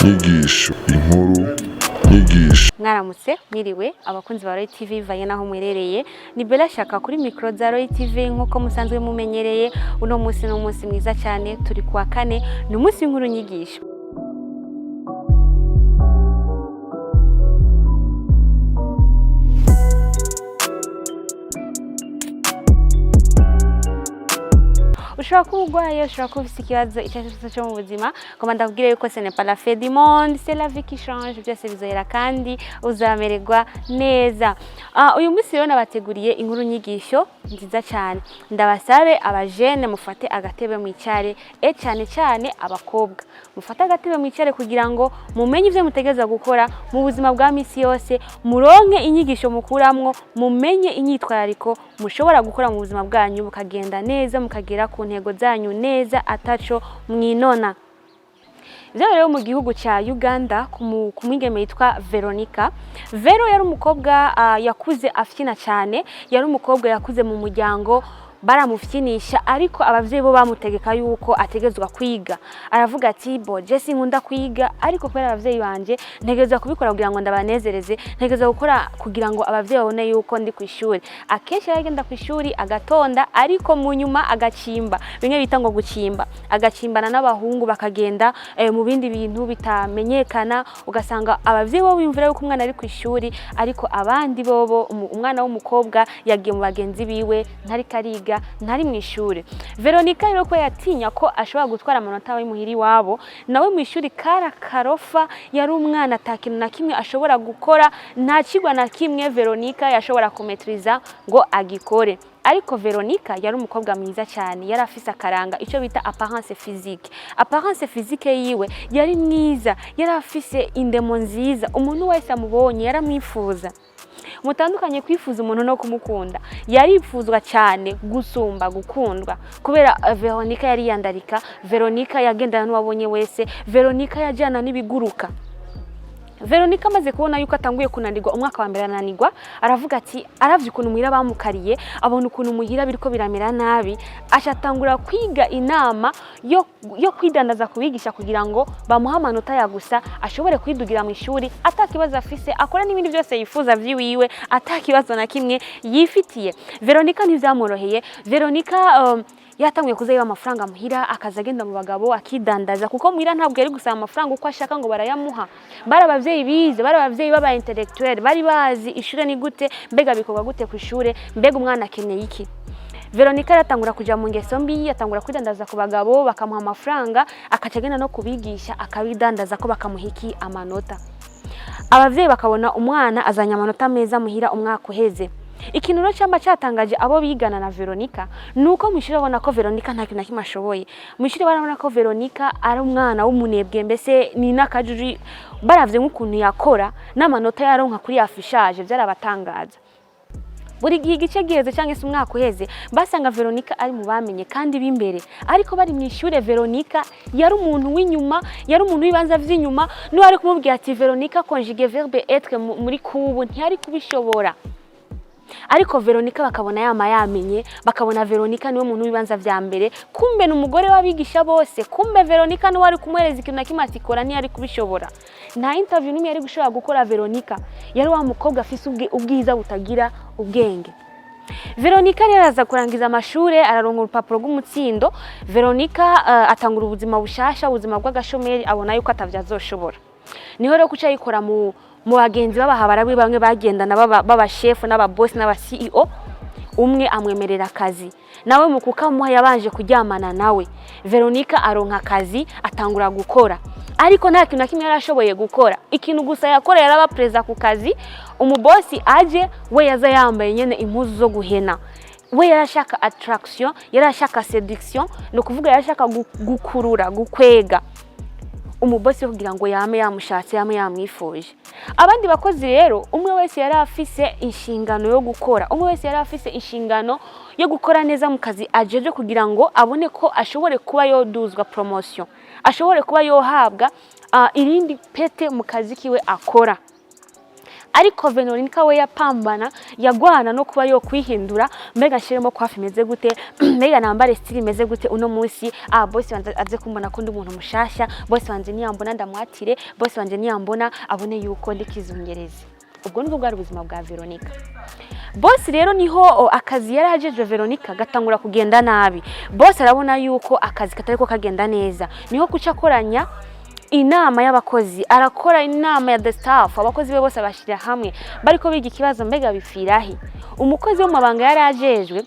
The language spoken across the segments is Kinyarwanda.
nyigisho inkuru nyigisho. Mwaramutse mwiriwe abakunzi ba Royal TV vaye naho mwerereye, ni Bella Shaka kuri micro za Royal TV nkuko musanzwe mumenyereye. Uno munsi no munsi mwiza cyane, turi kuwa kane, ni umunsi w'inkuru nyigisho. Ushobora kuba urwaye, ushobora kuba ufite ikibazo icyo ari cyo cyose cyo mu buzima, koma ndakubwire yuko ce n'est pas la fin du monde, c'est la vie qui change. Byose bizohera kandi uzamererwa neza. Uyu munsi rero nabateguriye inkuru nyigisho nziza cyane. Ndabasabe abajene mufate agatebe mwicare, cyane cyane abakobwa mufate agatebe mwicare kugira ngo mumenye ivyo mutegeza gukora mu buzima bwa misi yose, muronke inyigisho mukuramwo, mumenye inyitwarariko mushobora gukora mu buzima bwanyu bukagenda neza, mukagera ku ntego zanyu neza ataco mwinona. Vyo rero mu gihugu ca Uganda ku mwigeme yitwa Veronica. Vero yari umukobwa yakuze afyina cyane, yari umukobwa yakuze mu muryango baramufyinisha, ariko abavyeyi bo bamutegeka yuko ategezwa kwiga. Aravuga ati bo Jesse nkunda kwiga, ariko kubera abavyeyi banje ntegezwa kubikora kugira ngo ndabanezereze, ntegezwa gukora kugira ngo abavyeyi babone yuko ndi ku ishuri. Akenshi yagenda ku ishuri agatonda, ariko mu nyuma agacimba, bimwe bita ngo gucimba, agacimbana n'abahungu bakagenda mu bindi bintu bitamenyekana, ugasanga abavyeyi bo bimvira yuko umwana ari ku ishuri, ariko abandi bobo umwana w'umukobwa yagiye mu bagenzi biwe ntari kariga, ntari mu ishuri. Veronica rero ko yatinya ko ashobora gutwara amanota w'imuhiri wabo, nawe mu ishuri karofa, yari umwana atakintu na kimwe ashobora gukora, nta kigwa na kimwe Veronica yashobora kumetriza ngo agikore. Ariko Veronica yari umukobwa mwiza cyane, yari afise akaranga icyo bita apparence physique. Apparence physique yiwe yari mwiza, yari afise indemo nziza, umuntu wese amubonye yaramwifuza. Mutandukanye kwifuza umuntu no kumukunda, yarifuzwa cyane gusumba gukundwa, kubera Veronica yari yandarika, Veronica yagendana n'uwabonye wese, Veronica yajyana n'ibiguruka. Veronica amaze kubona yuko atanguye kunanirwa, umwaka wa mbere ananirwa, aravuga ati aravye ukuntu muhira bamukariye, abona ukuntu muhira biriko biramera nabi, ashatangura kwiga inama yo kwidandaza kubigisha kugira ngo bamuha amanota ya gusa ashobore kwidugira mu ishuri atakibazo afise, akora n'ibindi byose yifuza vyiwiwe atakibazo na kimwe yifitiye. Veronica ntivyamworoheye. Veronica yatanguye kuzayiba amafaranga muhira, akaza agenda mu bagabo akidandaza, kuko muhira ntabwo yari gusaba amafaranga uko ashaka ngo barayamuha. Bari abavyeyi bize, bari abavyeyi baba intellectuel, bari bazi ishure ni gute, mbega bikorwa gute ku ishure, mbega umwana akeneye iki. Veronica yatangura kuja mu ngeso mbi, yatangura kwidandaza ku bagabo bakamuha amafaranga, akacagenda no kubigisha akabidandaza ko bakamuhiki amanota. Abavyeyi bakabona umwana azanya amanota meza muhira umwaka uheze. Ikintu no cyamba cyatangaje abo bigana na Veronica nuko mwishuri abona ko Veronica nta kintu na kimwe ashoboye. Mwishuri barabona ko Veronica ari umwana w'umunebwe, mbese ni nakajuri, baravye nk'ukuntu yakora n'amanota yaronka kuri afishaje byarabatangaza. Buri gihe igice giheze cyangwa se umwaka uheze basanga Veronica ari mu bamenye kandi b'imbere, ariko bari mu ishure Veronica yari umuntu w'inyuma, yari umuntu w'ibanza vy'inyuma. No ari kumubwira ati Veronica conjugué verbe être muri kubu ntiyari kubishobora. Ariko Veronica bakabona yamenye, bakabona Veronica niwe muntu w'ibanza vya mbere, kumbe n'umugore wabigisha bose, kumbe Veronica niwe ari kumwereza ikintu nakimwe atikora ntiyari kubishobora. Nta interview nimwe yari gushobora gukora Veronica, yari wa mukobwa afise ubwiza butagira ubwenge. Veronica yaraza kurangiza amashure, araronka urupapuro rw'umutsindo. Veronica atangura ubuzima bushasha, ubuzima bw'agashomeri, abona yuko atavyazoshobora. Niho rero kuca yikora mu bagenzi babahabara bamwe bagendana baba chef n'aba boss n'aba CEO, umwe amwemerera akazi, nawe mu kukamuha yabanje kuryamana nawe. Veronica aronka akazi, atangura gukora, ariko nta kintu na kimwe yarashoboye gukora. Ikintu gusa yakora yarabapreza ku kazi, umubosi aje we yaza yambaye nyene impuzu zo guhena. We yarashaka attraction, yarashaka seduction, no kuvuga yarashaka gukurura, gukwega umubosi kugira ngo yame yamushatse, yame yamwifuje. Abandi bakozi rero umwe wese yari afise inshingano yo gukora, umwe wese yari afise inshingano yo gukora neza mu kazi ajeje kugira ngo abone ko ashobore kuba yoduzwa promotion, ashobore kuba yohabwa irindi pete mu kazi kiwe akora. ariko Veronica we yapambana yagwana no kuba yo kwihindura mbega nshiremo kwafi imeze gute mbega nambare style imeze gute uno munsi boss wanje aze kumbona kundi umuntu mushasha boss wanje niyambona ndamwatire boss wanje niyambona abone yuko ndikizungereza ubwo nibwo bwari ubuzima bwa Veronica. Boss rero niho akazi yarajeje Veronica gatangura kugenda nabi. Boss arabona yuko akazi katariko kagenda neza. Niho kuca koranya inama y'abakozi, arakora inama ya the staff, abakozi be bose bashira hamwe. Bariko biga ikibazo mbega bifirahi. Umukozi wo mabanga yarajejwe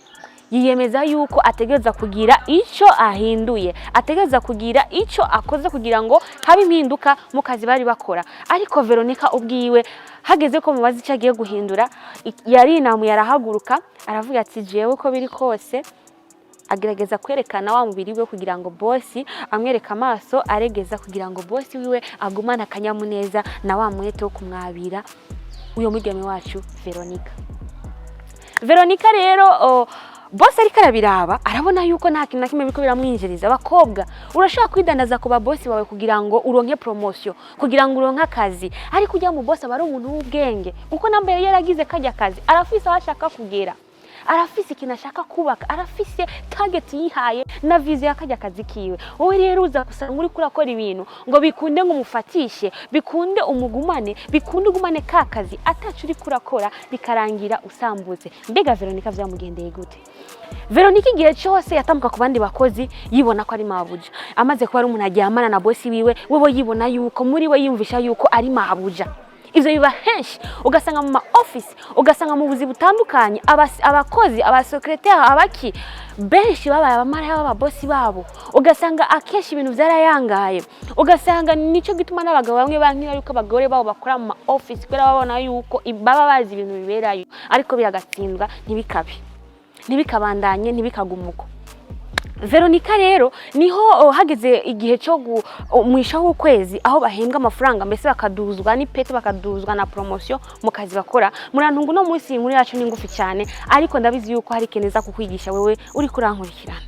yiyemeza yuko ategeza kugira ico ahinduye, ategeza kugira ico akoze kugira ngo habe impinduka mu kazi bari bakora. Ariko Veronica ubwiwe hageze ko mubazi icyo agiye guhindura yari inamu yarahaguruka aravuga ati jewe ko biri kose agerageza kwerekana wa mubiri we kugira ngo boss amwereka amaso aregeza kugira ngo boss wiwe agumana akanyamuneza na wa mwete wo kumwabira uyo mugeme wacu Veronica rero boss ariko arabiraba arabona yuko nta kintu nakimwe biko biramwinjiriza. Abakobwa urashaka kwidandaza ku ba boss bawe kugira ngo uronke promotion, kugira ngo uronke akazi, ariko ujya mu boss bari umuntu w'ubwenge uko nambere yaragize kajya akazi arafise abashaka kugera, arafise ikintu ashaka kubaka, arafise target yihaye na vision yakajya akazi kiwe. Wowe rero uza kusanga uri kurakora ibintu ngo bikunde ngo mufatishe, bikunde umugumane, bikunde ugumane ka kazi atacu uri kurakora bikarangira usambuze. Mbega Veronica vyamugendeye gute? Veronica igihe cyose yatambuka ku bandi bakozi yibona ko ari mabuja, amaze kuba ari umuntu aryamana na boss wiwe wewe yibona yuko muri we yumvisha yuko ari mabuja. Ivyo biba henshi ugasanga mu office, ugasanga mu buzi butandukanye abakozi abasecretaire abaki benshi babaye abamara y'aba boss babo, ugasanga akeshi ibintu byarayangaye, ugasanga nico gituma n'abagabo bamwe bankira yuko abagore babo bakora mu office kwera babona yuko baba bazi ibintu biberayo, ariko biragatsindwa ntibikabandanye ntibikagumuko. Veronica rero niho hageze igihe cyo mwisha w'ukwezi aho bahembwa amafaranga mbese bakaduzwa ni pete bakaduzwa na promotion mu kazi bakora. Murantungu no munsi muri yacu ni ngufi cyane, ariko ndabizi yuko hari keneza kukwigisha wewe uri kurankurikirana.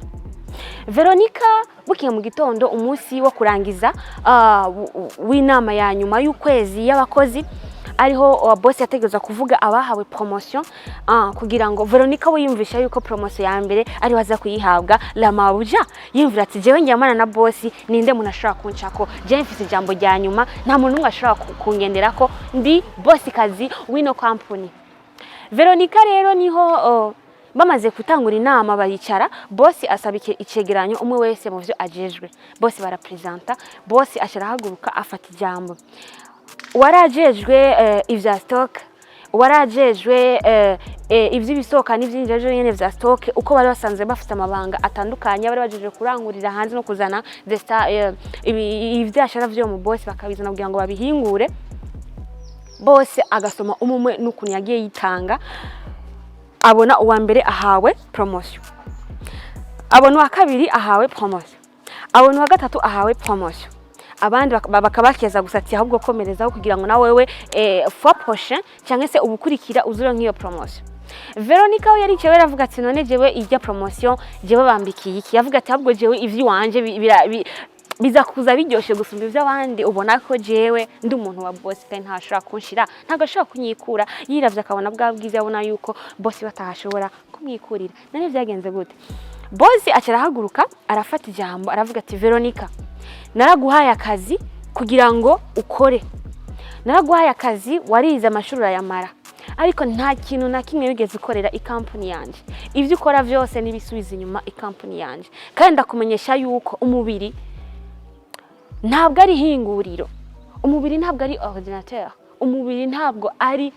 Veronica bukiye mu gitondo umunsi wo kurangiza w'inama ya nyuma y'ukwezi y'abakozi ariho boss yategeza kuvuga abahawe promotion kugira ngo Veronica we yumvisha yuko promotion ya mbere ari waza kuyihabwa la mabuja yumvira ati jewe njyamana na boss ninde muntu ashaka kunchako je mfise ijambo rya nyuma nta muntu umwe ashaka kungenderako ndi boss kazi wino company. Veronica rero niho bamaze kutangura inama baricara, boss asaba icegeranyo umwe wese mu byo ajejwe, boss barapresenta, boss ashirahaguruka afata ijambo. Warajejwe ivya stock, warajejwe ivy'ibisoka n'ivyinjeje nyene vya stock uko bari basanze bafite amabanga atandukanye, bari bajeje kurangurira hanze no kuzana ivyashara vyo mu boss bakabizana kugira ngo babihingure. Boss agasoma umumwe n'ukuntu yagiye yitanga, abona uwa mbere ahawe promotion, abona uwa kabiri ahawe promotion, abona uwa gatatu ahawe promotion, abandi bakabakeza gusati ahubwo komerezaho kugira ngo na wewe fois prochain cyangwa se ubukurikira uzuro nk'iyo promotion. Veronica we yari cewe ravuga ati none jewe ijya promotion jewe bambikiye iki, yavuga ati ahubwo jewe ivyi wanje biza kuza biryoshe gusumba ivy'abandi, ubona ko jewe ndi umuntu wa boss kandi ntashobora kunshira ntagashobora kunyikura. Yiravye akabona bwa bwiza yabona yuko boss batahashobora kumwikurira. None vyagenze gute? Boss acarahaguruka arafata ijambo aravuga ati Veronica, naraguhaye akazi kugira ngo ukore, naraguhaye akazi warize amashuri yamara, ariko nta kintu na kimwe wigeze ukorera company yanje. Ivyo ukora vyose nibisubiza inyuma company yanje, kandi ndakumenyesha yuko umubiri ntabwo ari hinguriro, umubiri ntabwo ari ordinateur, umubiri ntabwo ari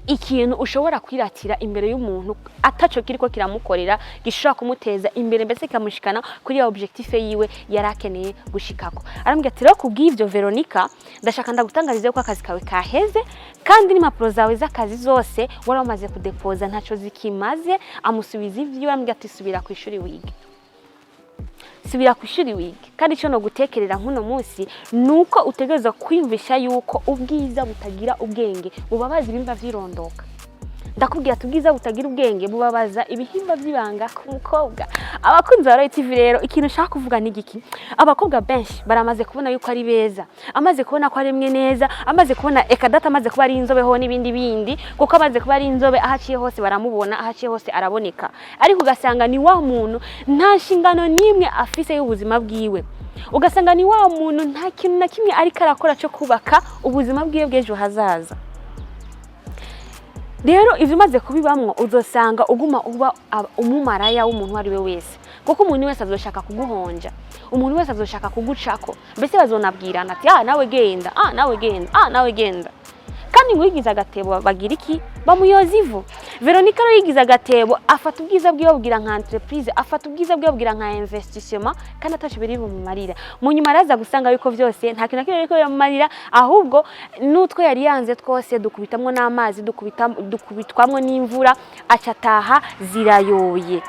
ikintu ushobora kwiratira imbere y'umuntu ataco kiriko kiramukorera gishobora kumuteza imbere mbese kamushikana kuri objectif yiwe yarakeneye gushikako. Arambwira ati rero kubw'ivyo Veronica, ndashaka ndagutangarize ko akazi kawe kaheze kandi n'impapuro zawe z'akazi zose wari wamaze kudepoza ntaco zikimaze. Amusubiza ivyo, arambwira ati subira ku ishuri wige, subira ku ishuri wige. Kandi cyo no gutekerera nkuno munsi nuko utegereza kwimvisha yuko ubwiza butagira ubwenge bubabazi bimba vyirondoka. ndakubwira tubwiza butagira ubwenge bubabaza ibihimba by'ibanga ku mukobwa. Abakunzi ba Royal TV rero ikintu nshaka kuvuga ni giki, abakobwa benshi baramaze kubona yuko ari beza, amaze kubona ko ari mwe neza, amaze kubona ekadata, amaze kuba ari inzobe ho n'ibindi bindi, kuko amaze kuba ari inzobe ahaciye hose baramubona, ahaciye hose araboneka, ariko ugasanga ni wa muntu nta nshingano nimwe afise y'ubuzima bwiwe, ugasanga ni wa muntu nta kintu na kimwe ariko arakora cyo kubaka ubuzima bwiwe bw'ejo hazaza. Rero ivyo umaze kubibamwo uzosanga uguma uba umumaraya w'umuntu ari we wese, kuko umuntu wese azoshaka kuguhonja, umuntu wese azoshaka kugucako, mbese bazonabwirana ati nawe genda, nawe genda, nawe genda. Kandi ngo yigiza agatebo bagira iki, bamuyoza ivu. Veronica rero yigiza agatebo afata ubwiza bwiwe bubwira nka entreprise, afata ubwiza bwiwe bubwira nka investissement, kandi atacho biri mu marira. Mu nyuma araza gusanga yuko vyose nta kintu nakimwe ariko mu marira, ahubwo nutwe yari yanze twose dukubitamwe n'amazi, dukubitwamwe n'imvura, acataha zirayoye.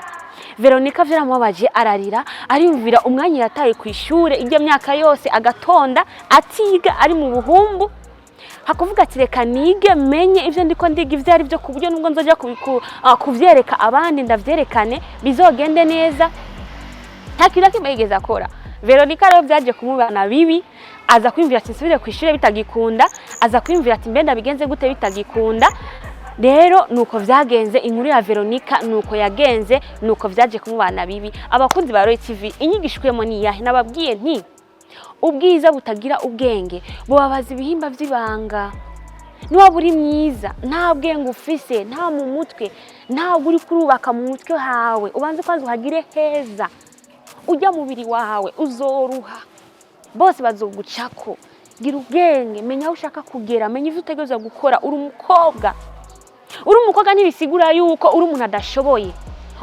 Veronica vyaramubabaje ararira, ariyumvira umwanya yataye ku ishure ijya myaka yose agatonda atiga ari mu buhumbu, hakuvuga ati reka nige menye ivyo ndiko ndiga ivyo ari byo ku buryo nubwo nzoja kuvyereka abandi ndavyerekane bizogende neza. Nta kintu kimwe yigeze akora. Veronica rero byaje kumubana bibi, aza kwimvira ati nsubire ku ishure bitagikunda, aza kwimvira ati mbenda bigenze gute bitagikunda. Rero nuko vyagenze, inkuru ya Veronica nuko yagenze, nuko vyaje kumubana bibi. Abakunzi ba Royal TV inyigishwemo ni yahe, nababwiye nti ubwiza butagira ubwenge bubabaza ibihimba by'ibanga. Niba buri mwiza nta bwenge ufise, nta mu mutwe, nta uri kurubaka mu mutwe hawe, ubanze kwanza uhagire heza, ujya mubiri wawe uzoruha, bose bazogucako. Gira ubwenge, menya aho ushaka kugera, menya ivyo utegerezwa gukora. Uri umukobwa ntibisigura yuko uri umuntu adashoboye.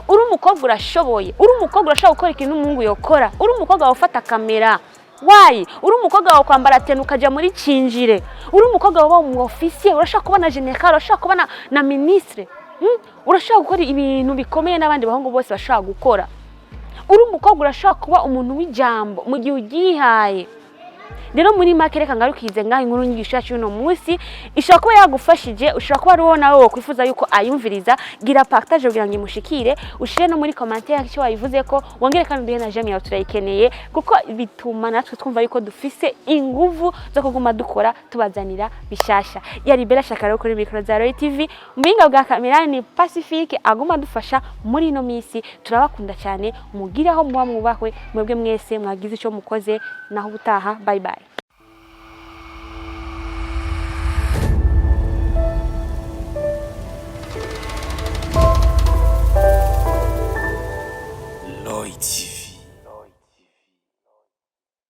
Uri umukobwa urashoboye, uri umukobwa urashaka gukora ikintu umuhungu yokora, uri umukobwa wafata kamera. Why? Uri umukobwa wa kwambara tenu ukaja muri cinjire, uri umukobwa wa mu officier, urashaka kuba na general, urashaka kuba na ministre, urashaka gukora ibintu bikomeye n'abandi bahungu bose bashaka gukora. Uri umukobwa urashaka kuba umuntu w'ijambo mu gihe ugihaye. Rero muri make reka ngarukize ngaho inkuru nyigisho yacu no munsi, ishaka kuba yagufashije, ushaka kuba ruwo nawe wokwifuza yuko ayumviriza, gira partage kugira ngo imushikire, ushire no muri commentaire icyo wayivuze ko, wongere kandi uduhe na jamii yawe turayikeneye, kuko bituma natwe twumva yuko dufise inguvu zo kuguma dukora tubazanira bishasha. Yari Bella Shaka rero kuri micro za Royal TV, umbinga bwa kamera ni Pacifique aguma dufasha muri no misi. Turabakunda cyane, mugiraho muba mwubahwe mwebwe mwese mwagize icyo mukoze, naho ubutaha. Bye bye.